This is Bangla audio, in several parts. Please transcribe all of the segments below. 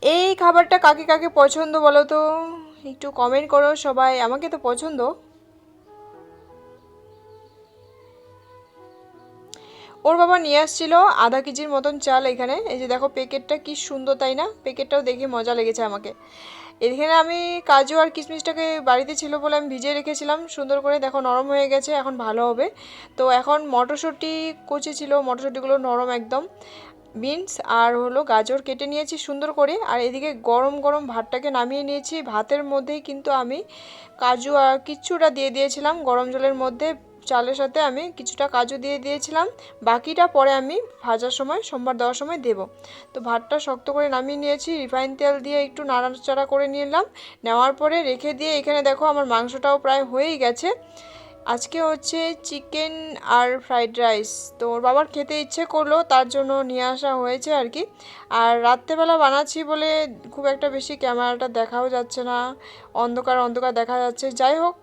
এই খাবারটা কাকে কাকে পছন্দ বলো তো, একটু কমেন্ট করো সবাই। আমাকে তো পছন্দ। ওর বাবা নিয়ে আসছিল আধা কেজির মতন চাল। এখানে এই যে দেখো প্যাকেটটা কি সুন্দর, তাই না? প্যাকেটটাও দেখে মজা লেগেছে আমাকে। এখানে আমি কাজু আর কিশমিশটাকে বাড়িতে ছিল বলে আমি ভিজিয়ে রেখেছিলাম সুন্দর করে, দেখো নরম হয়ে গেছে, এখন ভালো হবে। তো এখন মটরশুঁটি কুচি ছিল, মটরশুঁটিগুলো নরম একদম। বিনস আর হলো গাজর কেটে নিয়েছি সুন্দর করে। আর এদিকে গরম গরম ভাতটাকে নামিয়ে নিয়েছি। ভাতের মধ্যেই কিন্তু আমি কাজু আর কিছুটা দিয়ে দিয়েছিলাম গরম জলের মধ্যে। চালের সাথে আমি কিছুটা কাজু দিয়ে দিয়েছিলাম, বাকিটা পরে আমি ভাজার সময় সোমবার দেওয়ার সময় দেব। তো ভাতটা শক্ত করে নামিয়ে নিয়েছি, রিফাইন তেল দিয়ে একটু নাড়াচাড়া করে নিলাম। নেওয়ার পরে রেখে দিয়ে এখানে দেখো আমার মাংসটাও প্রায় হয়েই গেছে। আজকে হচ্ছে চিকেন আর ফ্রাইড রাইস। তো ওর বাবার খেতে ইচ্ছে করলো, তার জন্য নিয়ে আসা হয়েছে আর কি। আর রাত্রেবেলা বানাচ্ছি বলে খুব একটা বেশি ক্যামেরাটা দেখাও যাচ্ছে না, অন্ধকার অন্ধকার দেখা যাচ্ছে। যাই হোক,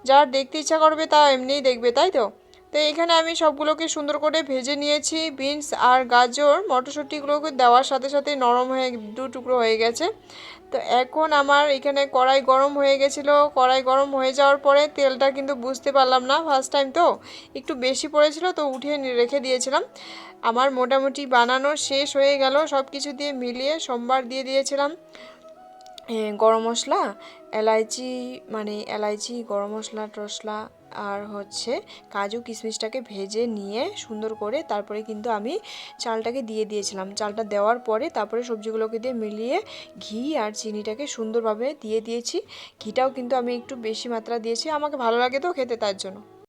যার দেখতে ইচ্ছা করবে তা এমনিই দেখবে, তাই তো? তো এখানে আমি সবগুলোকে সুন্দর করে ভেজে নিয়েছি। বিনস আর গাজর মটরশুঁটিগুলোকে দেওয়ার সাথে সাথে নরম হয়ে দু টুকরো হয়ে গেছে। তো এখন আমার এখানে কড়াই গরম হয়ে গেছিলো। কড়াই গরম হয়ে যাওয়ার পরে তেলটা কিন্তু বুঝতে পারলাম না, ফার্স্ট টাইম তো একটু বেশি পড়েছিল, তো উঠিয়ে রেখে দিয়েছিলাম। আমার মোটামুটি বানানো শেষ হয়ে গেল, সব কিছু দিয়ে মিলিয়ে সোমবার দিয়ে দিয়েছিলাম গরম মশলা, এলাইচি, মানে এলাইচি, গরম মশলা টশলা, আর হচ্ছে কাজু কিশমিশটাকে ভেজে নিয়ে সুন্দর করে তারপরে কিন্তু আমি চালটাকে দিয়ে দিয়েছিলাম। চালটা দেওয়ার পরে তারপরে সবজিগুলোকে দিয়ে মিলিয়ে ঘি আর চিনিটাকে সুন্দরভাবে দিয়ে দিয়েছি। ঘিটাও কিন্তু আমি একটু বেশি মাত্রা দিয়েছি, আমাকে ভালো লাগে তো খেতে, তার জন্য।